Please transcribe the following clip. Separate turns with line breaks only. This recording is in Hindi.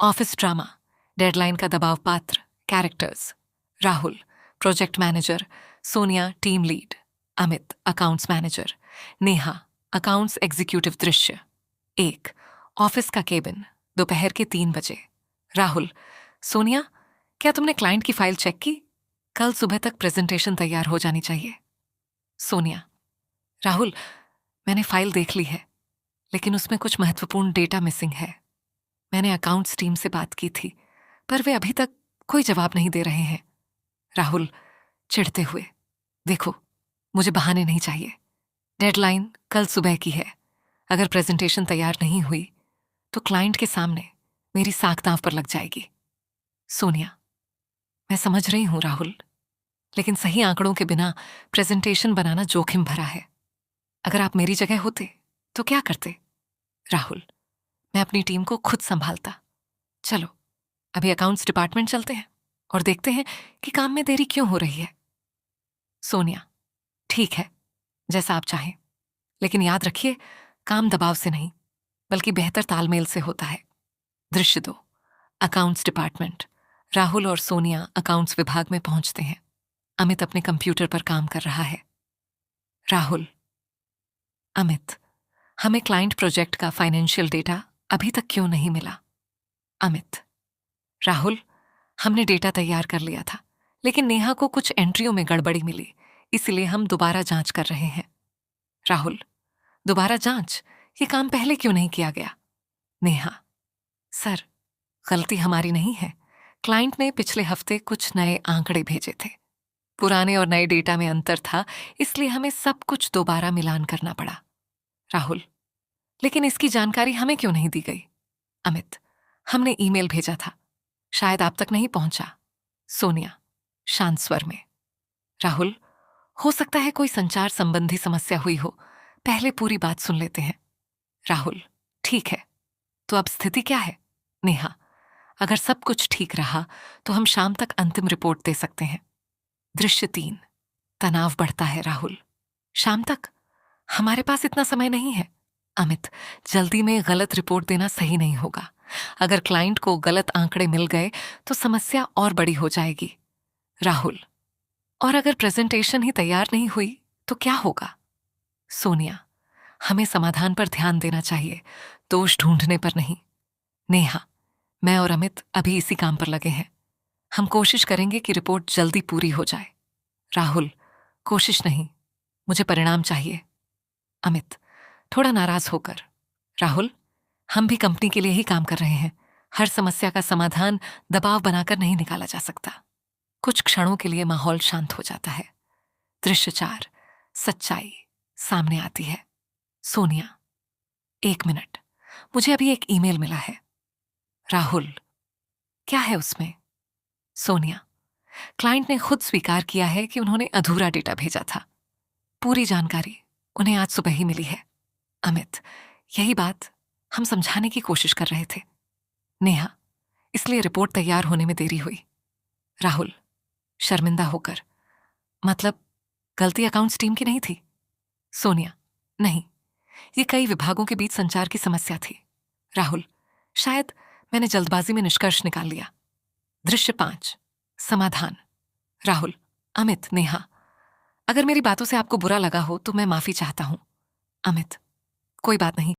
ऑफिस ड्रामा, डेडलाइन का दबाव पात्र, characters. Rahul project manager, Sonia team lead, Amit accounts manager, Neha accounts executive. दृश्य 1, ऑफिस का केबिन, दोपहर के 3 बजे। राहुल, सोनिया, क्या तुमने क्लाइंट की फाइल चेक की? कल सुबह तक प्रेजेंटेशन तैयार हो जानी चाहिए। सोनिया, राहुल, मैंने फाइल देख ली है, लेकिन उसमें कुछ महत्वपूर्ण डेटा मिसिंग है। मैंने अकाउंट्स टीम से बात की थी, पर वे अभी तक कोई जवाब नहीं दे रहे हैं। राहुल चिढ़ते हुए, देखो, मुझे बहाने नहीं चाहिए। डेडलाइन कल सुबह की है। अगर प्रेजेंटेशन तैयार नहीं हुई तो क्लाइंट के सामने मेरी साख दांव पर लग जाएगी। सोनिया, मैं समझ रही हूं राहुल, लेकिन सही आंकड़ों के बिना प्रेजेंटेशन बनाना जोखिम भरा है। अगर आप मेरी जगह होते तो क्या करते? राहुल, मैं अपनी टीम को खुद संभालता। चलो, अभी अकाउंट्स डिपार्टमेंट चलते हैं और देखते हैं कि काम में देरी क्यों हो रही है। सोनिया, ठीक है, जैसा आप चाहें, लेकिन याद रखिए, काम दबाव से नहीं बल्कि बेहतर तालमेल से होता है। दृश्य 2, अकाउंट्स डिपार्टमेंट। राहुल और सोनिया अकाउंट्स विभाग में पहुंचते हैं। अमित अपने कंप्यूटर पर काम कर रहा है। राहुल, अमित, हमें क्लाइंट प्रोजेक्ट का फाइनेंशियल डेटा अभी तक क्यों नहीं मिला? अमित, राहुल, हमने डेटा तैयार कर लिया था, लेकिन नेहा को कुछ एंट्रियों में गड़बड़ी मिली, इसलिए हम दोबारा जांच कर रहे हैं। राहुल, दोबारा जांच? ये काम पहले क्यों नहीं किया गया? नेहा, सर, गलती हमारी नहीं है। क्लाइंट ने पिछले हफ्ते कुछ नए आंकड़े भेजे थे। पुराने और नए डेटा में अंतर था, इसलिए हमें सब कुछ दोबारा मिलान करना पड़ा। राहुल, लेकिन इसकी जानकारी हमें क्यों नहीं दी गई? अमित, हमने ईमेल भेजा था, शायद आप तक नहीं पहुंचा। सोनिया शांत स्वर में, राहुल, हो सकता है कोई संचार संबंधी समस्या हुई हो, पहले पूरी बात सुन लेते हैं। राहुल, ठीक है, तो अब स्थिति क्या है? नेहा, अगर सब कुछ ठीक रहा तो हम शाम तक अंतिम रिपोर्ट दे सकते हैं। दृश्य 3, तनाव बढ़ता है। राहुल, शाम तक? हमारे पास इतना समय नहीं है। अमित, जल्दी में गलत रिपोर्ट देना सही नहीं होगा। अगर क्लाइंट को गलत आंकड़े मिल गए तो समस्या और बड़ी हो जाएगी। राहुल, और अगर प्रेजेंटेशन ही तैयार नहीं हुई तो क्या होगा? सोनिया, हमें समाधान पर ध्यान देना चाहिए, दोष ढूंढने पर नहीं। नेहा, मैं और अमित अभी इसी काम पर लगे हैं। हम कोशिश करेंगे कि रिपोर्ट जल्दी पूरी हो जाए। राहुल, कोशिश नहीं, मुझे परिणाम चाहिए। अमित थोड़ा नाराज होकर, राहुल, हम भी कंपनी के लिए ही काम कर रहे हैं। हर समस्या का समाधान दबाव बनाकर नहीं निकाला जा सकता। कुछ क्षणों के लिए माहौल शांत हो जाता है। दृश्य 4, सच्चाई सामने आती है। सोनिया, 1 मिनट, मुझे अभी एक ईमेल मिला है। राहुल, क्या है उसमें? सोनिया, क्लाइंट ने खुद स्वीकार किया है कि उन्होंने अधूरा डेटा भेजा था। पूरी जानकारी उन्हें आज सुबह ही मिली है। अमित, यही बात हम समझाने की कोशिश कर रहे थे। नेहा, इसलिए रिपोर्ट तैयार होने में देरी हुई। राहुल शर्मिंदा होकर, मतलब गलती अकाउंट्स टीम की नहीं थी? सोनिया, नहीं, ये कई विभागों के बीच संचार की समस्या थी। राहुल, शायद मैंने जल्दबाजी में निष्कर्ष निकाल लिया। दृश्य 5, समाधान। राहुल, अमित, नेहा, अगर मेरी बातों से आपको बुरा लगा हो तो मैं माफी चाहता हूं। अमित, कोई बात नहीं।